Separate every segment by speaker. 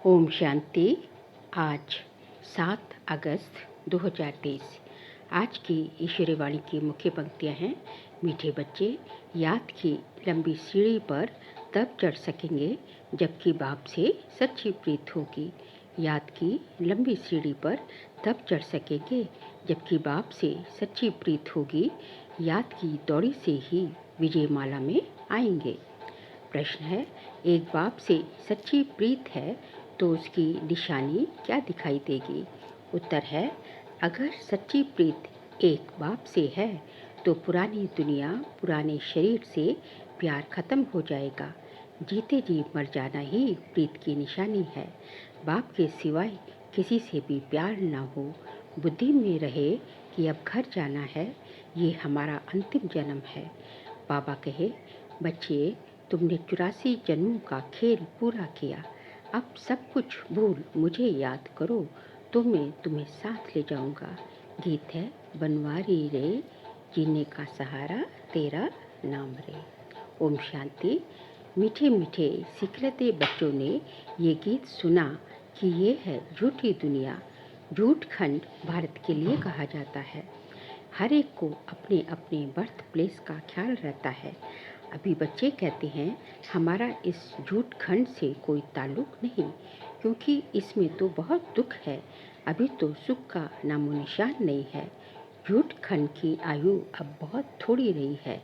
Speaker 1: ओम शांति। आज 7 अगस्त 2023। आज की ईश्वरी वाणी की मुख्य पंक्तियाँ हैं। मीठे बच्चे, याद की लंबी सीढ़ी पर तब चढ़ सकेंगे जबकि बाप से सच्ची प्रीत होगी। याद की लंबी सीढ़ी पर तब चढ़ सकेंगे जबकि बाप से सच्ची प्रीत होगी। याद की दौड़ी से ही विजय माला में आएंगे। प्रश्न है, एक बाप से सच्ची प्रीत है तो उसकी निशानी क्या दिखाई देगी? उत्तर है, अगर सच्ची प्रीत एक बाप से है तो पुरानी दुनिया, पुराने शरीर से प्यार खत्म हो जाएगा। जीते जी मर जाना ही प्रीत की निशानी है। बाप के सिवाय किसी से भी प्यार ना हो। बुद्धि में रहे कि अब घर जाना है, ये हमारा अंतिम जन्म है। बाबा कहे, बच्चे, तुमने 84 जन्मों का खेल पूरा किया। अब सब कुछ भूल मुझे याद करो तो मैं तुम्हें साथ ले जाऊंगा। गीत है, बनवारी रे, जीने का सहारा तेरा नाम रे। ओम शांति। मीठे मीठे सिखलते बच्चों ने ये गीत सुना कि ये है झूठी दुनिया। झूठ खंड भारत के लिए कहा जाता है। हर एक को अपने अपने बर्थ प्लेस का ख्याल रहता है। अभी बच्चे कहते हैं, हमारा इस झूठ खंड से कोई ताल्लुक नहीं, क्योंकि इसमें तो बहुत दुख है। अभी तो सुख का नामो निशान नहीं है। झूठ खंड की आयु अब बहुत थोड़ी रही है।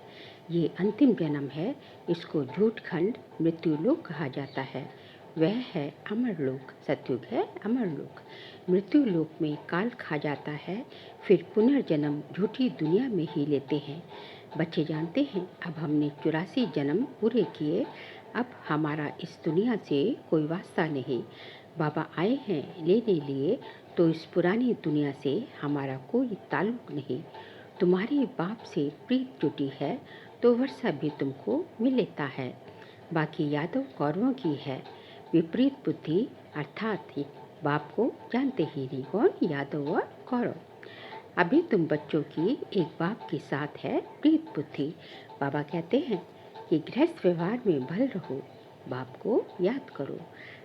Speaker 1: ये अंतिम जन्म है। इसको झूठ खंड मृत्युलोक कहा जाता है। वह है अमरलोक। सतयुग है अमरलोक। मृत्युलोक में काल खा जाता है, फिर पुनर्जन्म झूठी दुनिया में ही लेते हैं। बच्चे जानते हैं, अब हमने 84 जन्म पूरे किए। अब हमारा इस दुनिया से कोई वास्ता नहीं। बाबा आए हैं लेने लिए, तो इस पुरानी दुनिया से हमारा कोई ताल्लुक नहीं। तुम्हारी बाप से प्रीत जुटी है तो वर्षा भी तुमको मिल लेता है। बाकी यादव कौरवों की है। विपरीत बुद्धि अर्थात बाप को जानते ही नहीं, कौन यादव और कौरव। अभी तुम बच्चों की एक बाप के साथ है प्रीत बुद्धि। बाबा कहते हैं कि गृहस्थ व्यवहार में भल रहो, बाप को याद करो।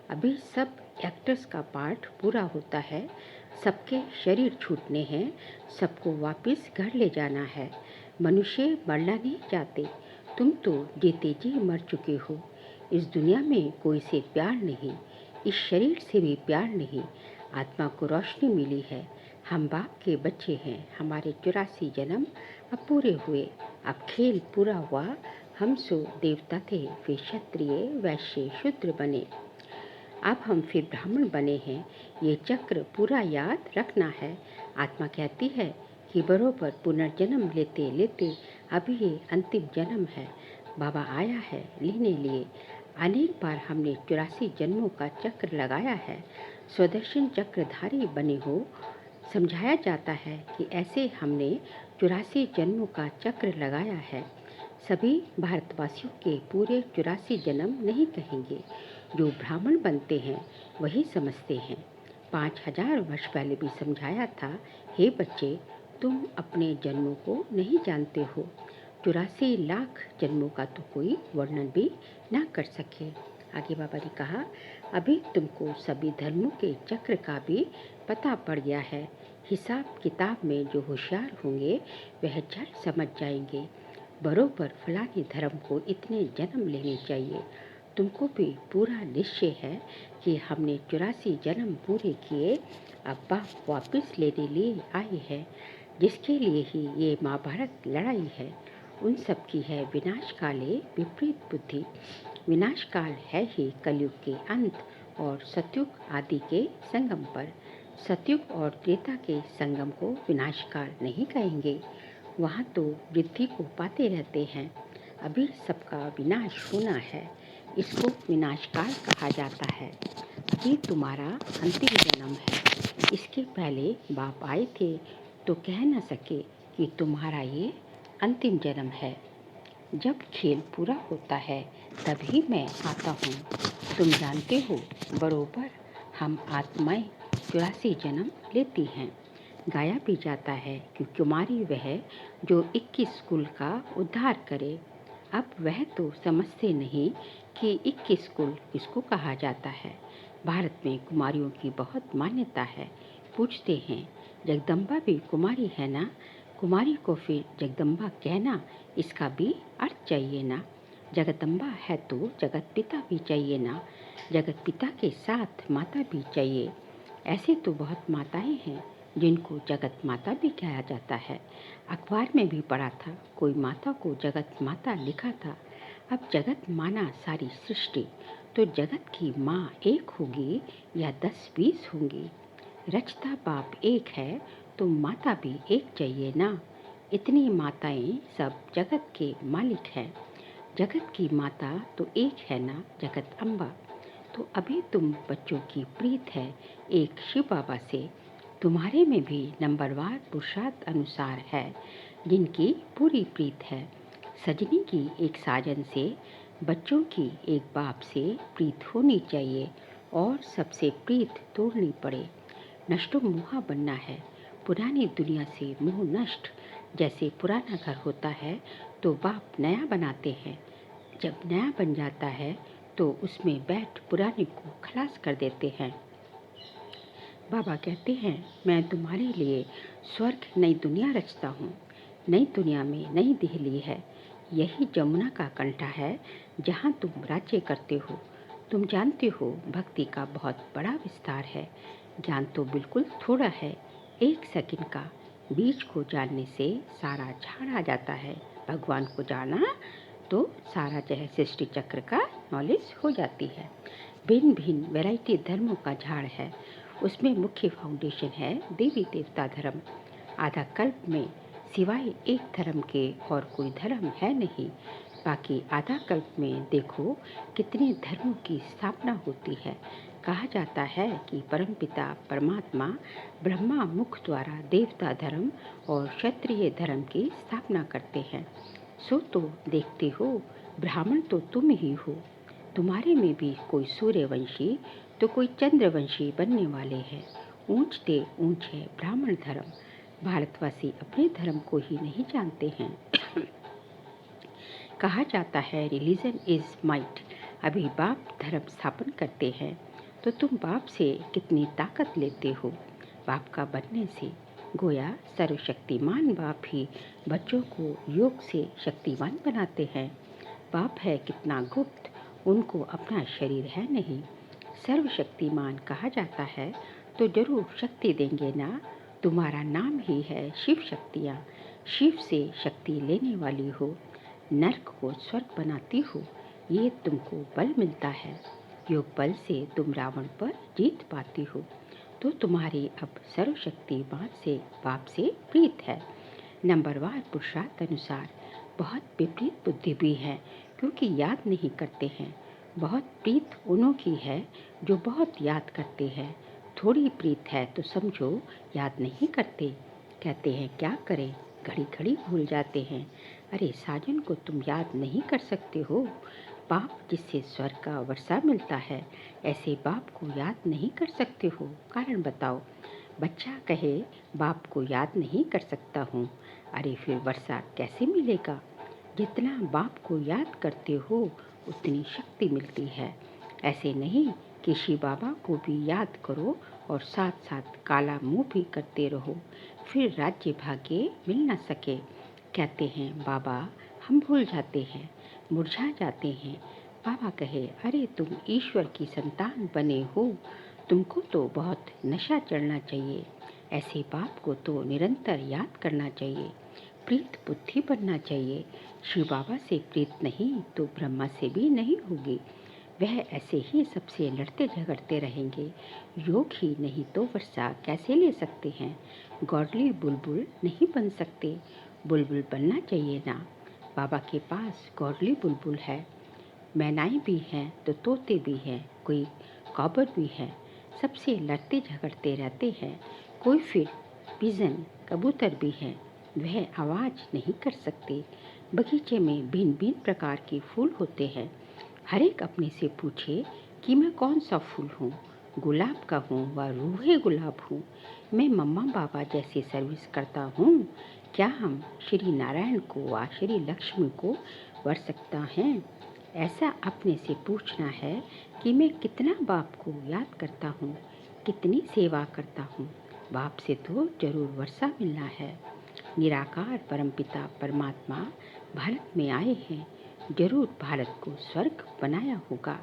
Speaker 1: अभी सब एक्टर्स का पार्ट पूरा होता है। सबके शरीर छूटने हैं, सबको वापस घर ले जाना है। मनुष्य मरना नहीं चाहते। तुम तो जीते जी मर चुके हो। इस दुनिया में कोई से प्यार नहीं, इस शरीर से भी प्यार नहीं। आत्मा को रोशनी मिली है। हम बाप के बच्चे हैं। हमारे 84 जन्म अब पूरे हुए। अब खेल पूरा हुआ। हम सो देवता थे, फिर क्षत्रिय, वैश्य, शूद्र बने। अब हम फिर ब्राह्मण बने हैं। ये चक्र पूरा याद रखना है। आत्मा कहती है कि बरोबर पुनर्जन्म लेते लेते अभी ये अंतिम जन्म है। बाबा आया है लेने लिए। अनेक बार हमने 84 जन्मों का चक्र लगाया है। स्वदर्शन चक्रधारी बने हो। समझाया जाता है कि ऐसे हमने 84 जन्मों का चक्र लगाया है। सभी भारतवासियों के पूरे 84 जन्म नहीं कहेंगे। जो ब्राह्मण बनते हैं वही समझते हैं। 5000 वर्ष पहले भी समझाया था, हे बच्चे, तुम अपने जन्मों को नहीं जानते हो। 84 लाख जन्मों का तो कोई वर्णन भी ना कर सके। आगे बाबा ने कहा, अभी तुमको सभी धर्मों के चक्र का भी पता पड़ गया है। हिसाब किताब में जो होशियार होंगे वह झट समझ जाएंगे। बरोबर फलाने धर्म को इतने जन्म लेने चाहिए। तुमको भी पूरा निश्चय है कि हमने 84 जन्म पूरे किए। अब बाप वापस लेने लिए आए हैं, जिसके लिए ही ये महाभारत लड़ाई है। उन सब की है विनाश काले विपरीत बुद्धि। विनाश काल है ही कलयुग के अंत और सतयुग आदि के संगम पर। सतयुग और त्रेता के संगम को विनाशकाल नहीं कहेंगे। वहाँ तो वृद्धि को पाते रहते हैं। अभी सबका विनाश होना है, इसको विनाशकाल कहा जाता है। अभी तुम्हारा अंतिम जन्म है। इसके पहले बाप आए थे तो कह न सके कि तुम्हारा ये अंतिम जन्म है। जब खेल पूरा होता है तभी मैं आता हूँ। तुम जानते हो, बरोबर हम आत्माएं 84 जन्म लेती हैं। गाया भी जाता है कि कुमारी वह जो 21 कुल का उद्धार करे। अब वह तो समझते नहीं कि 21 कुल किसको कहा जाता है। भारत में कुमारियों की बहुत मान्यता है। पूछते हैं, जगदम्बा भी कुमारी है ना? कुमारी को फिर जगदम्बा कहना, इसका भी अर्थ चाहिए ना। जगदम्बा है तो जगत पिता भी चाहिए ना। जगत पिता के साथ माता भी चाहिए। ऐसे तो बहुत माताएं हैं जिनको जगत माता भी कहा जाता है। अखबार में भी पढ़ा था, कोई माता को जगत माता लिखा था। अब जगत माना सारी सृष्टि, तो जगत की माँ एक होगी या 10-20 होंगी। रचता बाप एक है तो माता भी एक चाहिए ना। इतनी माताएं सब जगत के मालिक हैं। जगत की माता तो एक है ना, जगत अम्बा। तो अभी तुम बच्चों की प्रीत है एक शिव बाबा से। तुम्हारे में भी नंबरवार पुरुषार्थ अनुसार है, जिनकी पूरी प्रीत है। सजनी की एक साजन से, बच्चों की एक बाप से प्रीत होनी चाहिए, और सबसे प्रीत तोड़नी पड़े। नष्टो मोहा बनना है, पुरानी दुनिया से मोह नष्ट। जैसे पुराना घर होता है तो बाप नया बनाते हैं। जब नया बन जाता है तो उसमें बैठ पुराने को खलास कर देते हैं। बाबा कहते हैं, मैं तुम्हारे लिए स्वर्ग नई दुनिया रचता हूँ। नई दुनिया में नई दिल्ली है। यही जमुना का कंठा है जहाँ तुम राज्य करते हो। तुम जानते हो भक्ति का बहुत बड़ा विस्तार है। ज्ञान तो बिल्कुल थोड़ा है, 1 सेकंड का। बीज को जानने से सारा झाड़ आ जाता है। भगवान को जाना तो सारा सृष्टि चक्र का नॉलेज हो जाती है। भिन्न भिन्न वैरायटी धर्मों का झाड़ है। उसमें मुख्य फाउंडेशन है देवी देवता धर्म। आधा कल्प में सिवाय एक धर्म के और कोई धर्म है नहीं। बाकी आधा कल्प में देखो कितने धर्मों की स्थापना होती है। कहा जाता है कि परमपिता परमात्मा ब्रह्मा मुख द्वारा देवता धर्म और क्षत्रिय धर्म की स्थापना करते हैं। सो तो देखते हो, ब्राह्मण तो तुम ही हो। तुम्हारे में भी कोई सूर्यवंशी तो कोई चंद्रवंशी बनने वाले हैं। ऊंच ते ऊंच है ब्राह्मण धर्म। भारतवासी अपने धर्म को ही नहीं जानते हैं। कहा जाता है रिलीजन इज माइट। अभी बाप धर्म स्थापन करते हैं तो तुम बाप से कितनी ताकत लेते हो। बाप का बनने से गोया सर्वशक्तिमान बाप ही बच्चों को योग से शक्तिमान बनाते हैं। बाप है कितना गुप्त, उनको अपना शरीर है नहीं। सर्वशक्तिमान कहा जाता है तो जरूर शक्ति देंगे ना। तुम्हारा नाम ही है शिव शक्तियाँ। शिव से शक्ति लेने वाली हो, नर्क को स्वर्ग बनाती हो। ये तुमको बल मिलता है। योग बल से तुम रावण पर जीत पाती हो। तो तुम्हारी अब सर्वशक्तिमान से बाप से प्रीत है। नंबरवार पुरुषार्थ अनुसार बहुत विपरीत बुद्धि भी है, क्योंकि याद नहीं करते हैं। बहुत प्रीत उन्हों की है जो बहुत याद करते हैं। थोड़ी प्रीत है तो समझो याद नहीं करते। कहते हैं क्या करें, घड़ी घड़ी भूल जाते हैं। अरे साजन को तुम याद नहीं कर सकते हो। बाप जिससे स्वर्ग का वर्षा मिलता है, ऐसे बाप को याद नहीं कर सकते हो। कारण बताओ। बच्चा कहे बाप को याद नहीं कर सकता हूँ। अरे फिर वर्षा कैसे मिलेगा? जितना बाप को याद करते हो उतनी शक्ति मिलती है। ऐसे नहीं कि शिव बाबा को भी याद करो और साथ साथ काला मुँह भी करते रहो, फिर राज्य भाग्य मिल न सके। कहते हैं बाबा हम भूल जाते हैं, मुरझा जाते हैं। बाबा कहे, अरे तुम ईश्वर की संतान बने हो, तुमको तो बहुत नशा चढ़ना चाहिए। ऐसे बाप को तो निरंतर याद करना चाहिए। प्रीत बुद्धि बनना चाहिए। शिव बाबा से प्रीत नहीं तो ब्रह्मा से भी नहीं होगी। वह ऐसे ही सबसे लड़ते झगड़ते रहेंगे। योग ही नहीं तो वर्षा कैसे ले सकते हैं। गौरली बुलबुल नहीं बन सकते। बुलबुल बनना चाहिए ना। बाबा के पास गौरली बुलबुल है। मैनाएं भी हैं तो तोते भी हैं, कोई कौबर भी है। सबसे लड़ते झगड़ते रहते हैं। कोई फिर पिजन कबूतर भी है, वह आवाज़ नहीं कर सकते। बगीचे में भिन्न भिन्न प्रकार के फूल होते हैं। हर एक अपने से पूछे कि मैं कौन सा फूल हूँ, गुलाब का हूँ व रूहे गुलाब हूँ। मैं मम्मा बाबा जैसे सर्विस करता हूँ। क्या हम श्री नारायण को व श्री लक्ष्मी को वर सकता हैं? ऐसा अपने से पूछना है कि मैं कितना बाप को याद करता हूँ, कितनी सेवा करता हूँ। बाप से तो जरूर वर्षा मिलना है। निराकार परमपिता परमात्मा भारत में आए हैं, जरूर भारत को स्वर्ग बनाया होगा।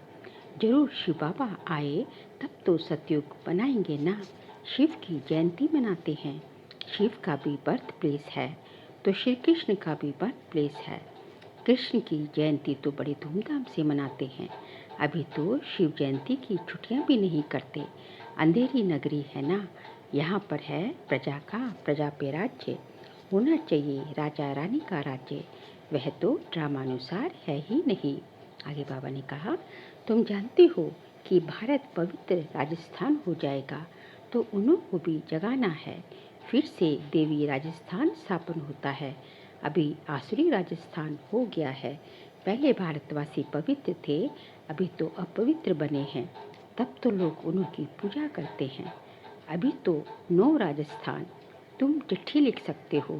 Speaker 1: जरूर शिव बाबा आए तब तो सतयुग बनाएंगे ना। शिव की जयंती मनाते हैं। शिव का भी बर्थ प्लेस है तो श्री कृष्ण का भी बर्थ प्लेस है। कृष्ण की जयंती तो बड़े धूमधाम से मनाते हैं। अभी तो शिव जयंती की छुट्टियां भी नहीं करते। अंधेरी नगरी है ना, यहाँ पर है प्रजा का प्रजा पे राज्य। होना चाहिए राजा रानी का राज्य, वह तो ड्रामानुसार है ही नहीं। आगे बाबा ने कहा, तुम जानते हो कि भारत पवित्र राजस्थान हो जाएगा तो उन्हों को भी जगाना है। फिर से देवी राजस्थान स्थापन होता है। अभी आसुरी राजस्थान हो गया है। पहले भारतवासी पवित्र थे, अभी तो अपवित्र बने हैं। तब तो लोग उनकी पूजा करते हैं। अभी तो नो राजस्थान। तुम चिट्ठी लिख सकते हो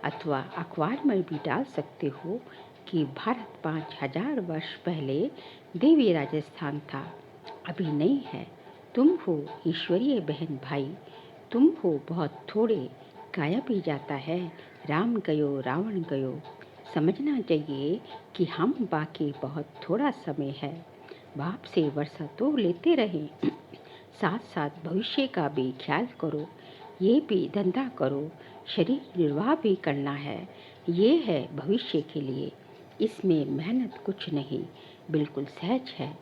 Speaker 1: अथवा अखबार में भी डाल सकते हो कि भारत 5000 वर्ष पहले देवी राजस्थान था, अभी नहीं है। तुम हो ईश्वरीय बहन भाई, तुम हो बहुत थोड़े, गायब ही जाता है। राम गयो रावण गयो। समझना चाहिए कि हम बाकी बहुत थोड़ा समय है। बाप से वर्षा तो लेते रहें, साथ साथ भविष्य का भी ख्याल करो। ये भी धंधा करो, शरीर निर्वाह भी करना है। ये है भविष्य के लिए। इसमें मेहनत कुछ नहीं, बिल्कुल सहज है।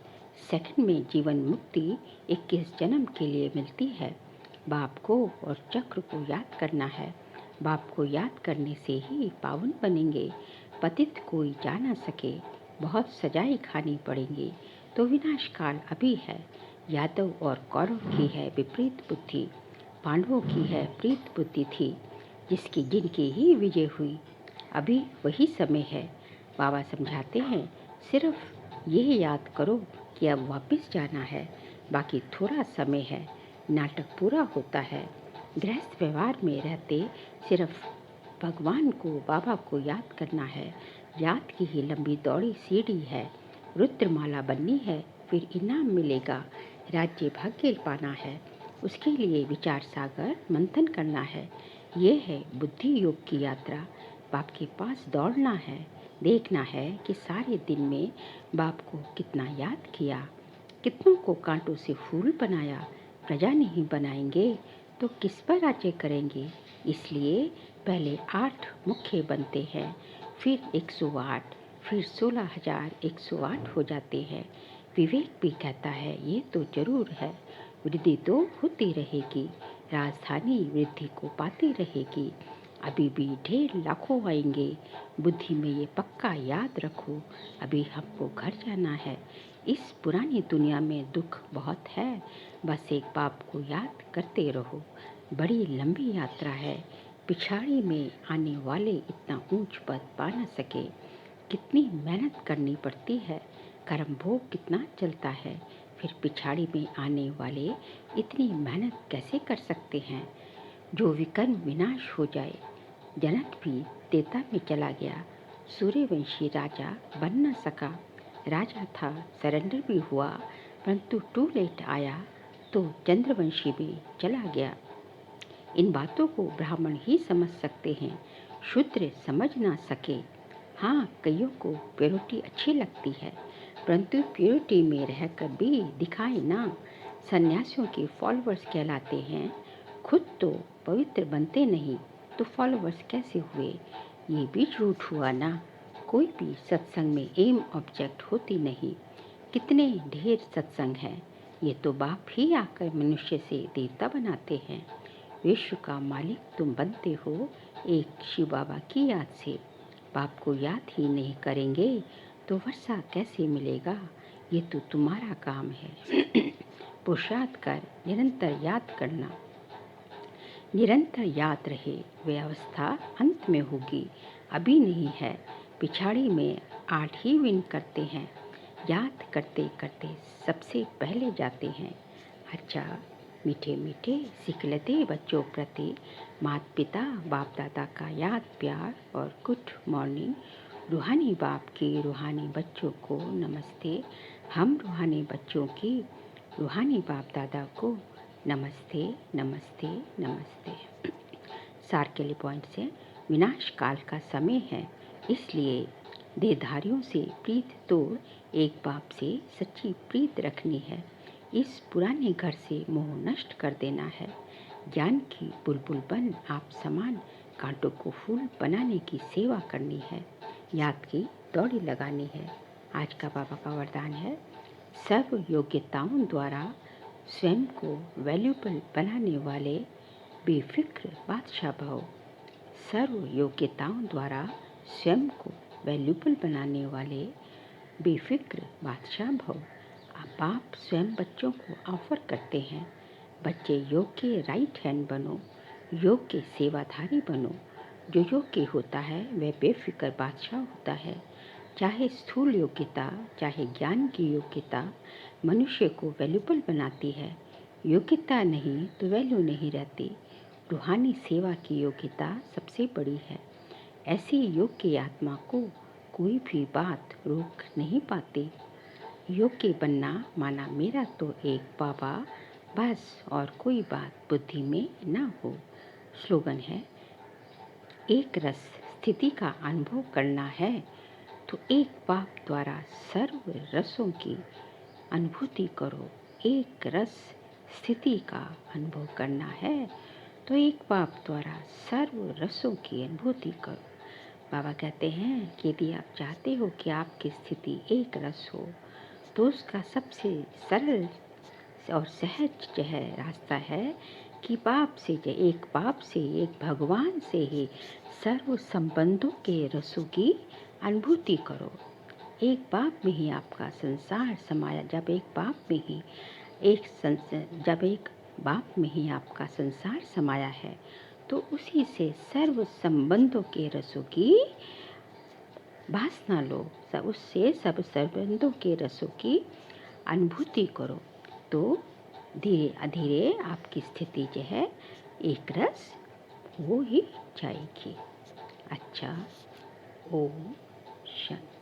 Speaker 1: सेकंड में जीवन मुक्ति 21 जन्म के लिए मिलती है। बाप को और चक्र को याद करना है। बाप को याद करने से ही पावन बनेंगे। पतित कोई जा न सके, बहुत सजाएं खानी पड़ेंगी। तो विनाश काल अभी है। यादव और कौरव की है विपरीत बुद्धि, पांडवों की है प्रीत बुद्धि थी, जिनकी ही विजय हुई। अभी वही समय है। बाबा समझाते हैं, सिर्फ ये याद करो कि अब वापस जाना है, बाकी थोड़ा समय है, नाटक पूरा होता है। गृहस्थ व्यवहार में रहते सिर्फ भगवान को बाबा को याद करना है। याद की ही लंबी दौड़ी सीढ़ी है। रुद्रमाला बननी है, फिर इनाम मिलेगा। राज्य भाग्य पाना है, उसके लिए विचार सागर मंथन करना है। ये है बुद्धि योग की यात्रा। बाप के पास दौड़ना है, देखना है कि सारे दिन में बाप को कितना याद किया, कितनों को कांटों से फूल बनाया। प्रजा नहीं बनाएंगे तो किस पर राज्य करेंगे। इसलिए पहले 8 मुख्य बनते हैं, फिर 108, फिर 16,108 हो जाते हैं। विवेक भी कहता है ये तो जरूर है, वृद्धि तो होती रहेगी, राजधानी वृद्धि को पाती रहेगी। अभी भी ढेर लाखों आएंगे, बुद्धि में ये पक्का याद रखो। अभी हमको घर जाना है। इस पुरानी दुनिया में दुख बहुत है, बस एक बाप को याद करते रहो। बड़ी लंबी यात्रा है, पिछाड़ी में आने वाले इतना ऊंच पद पा न सके। कितनी मेहनत करनी पड़ती है, कर्म भोग कितना चलता है, फिर पिछाड़ी में आने वाले इतनी मेहनत कैसे कर सकते हैं। जो विकर्म विनाश हो जाए। जनक भी त्रेता में चला गया, सूर्यवंशी राजा बन न सका। राजा था, सरेंडर भी हुआ, परंतु टू लेट आया तो चंद्रवंशी भी चला गया। इन बातों को ब्राह्मण ही समझ सकते हैं, शूद्र समझ ना सके। हाँ, कईयों को प्योरिटी अच्छी लगती है, परंतु प्योरिटी में रहकर भी दिखाए ना। सन्यासियों के फॉलोअर्स कहलाते हैं, खुद तो पवित्र बनते नहीं तो फॉलोअर्स कैसे हुए। ये भी झूठ हुआ ना। कोई भी सत्संग में एम ऑब्जेक्ट होती नहीं। कितने ढेर सत्संग हैं, ये तो बाप ही आकर मनुष्य से देवता बनाते हैं। विश्व का मालिक तुम बनते हो एक शिव बाबा की याद से। बाप को याद ही नहीं करेंगे तो वर्षा कैसे मिलेगा। ये तो तुम्हारा काम है। पुरुषार्थ कर निरंतर याद करना। निरंतर याद रहे, वे अवस्था अंत में होगी, अभी नहीं है। पिछाड़ी में 8 ही विन करते हैं, याद करते करते सबसे पहले जाते हैं। अच्छा, मीठे मीठे सिखलते बच्चों प्रति माता पिता बाप दादा का याद प्यार और गुड मॉर्निंग। रूहानी बाप के रूहानी बच्चों को नमस्ते। हम रूहानी बच्चों की रूहानी बाप दादा को नमस्ते नमस्ते नमस्ते। सार के लिए पॉइंट से विनाश काल का समय है, इसलिए देहधारियों से प्रीत तोड़ एक बाप से सच्ची प्रीत रखनी है। इस पुराने घर से मोह नष्ट कर देना है। ज्ञान की बुलबुल बन आप समान कांटों को फूल बनाने की सेवा करनी है। याद की दौड़ी लगानी है। आज का बाबा का वरदान है, सर्व योग्यताओं द्वारा स्वयं को वैल्यूबल बनाने वाले बेफिक्र बादशाह भव। सर्व योग्यताओं द्वारा स्वयं को वैल्यूबल बनाने वाले बेफिक्र बादशाह भव। बाप स्वयं बच्चों को ऑफर करते हैं, बच्चे योग के राइट हैंड बनो, योग के सेवाधारी बनो। जो योग्य होता है वह बेफिक्र बादशाह होता है। चाहे स्थूल योग्यता चाहे ज्ञान की योग्यता मनुष्य को वैल्यूबल बनाती है। योग्यता नहीं तो वैल्यू नहीं रहती। रूहानी सेवा की योग्यता सबसे बड़ी है। ऐसी योग्य आत्मा को कोई भी बात रोक नहीं पाती। योग्य बनना माना मेरा तो एक बाबा बस और कोई बात बुद्धि में ना हो। स्लोगन है, एक रस स्थिति का अनुभव करना है तो एक बाप द्वारा सर्व रसों की अनुभूति करो। एक रस स्थिति का अनुभव करना है तो एक बाप द्वारा सर्व रसों की अनुभूति करो। बाबा कहते हैं कि यदि आप चाहते हो कि आपकी स्थिति एक रस हो तो उसका सबसे सरल और सहज जो है रास्ता है कि एक बाप से एक भगवान से ही सर्व संबंधों के रसों की अनुभूति करो। एक बाप में ही आपका संसार समाया। जब एक बाप में ही आपका संसार समाया है तो उसी से सर्व संबंधों के रसों की वासना लो। उससे सब संबंधों के रसों की अनुभूति करो तो धीरे धीरे आपकी स्थिति जो है एक रस हो ही जाएगी। अच्छा, ओम शांति।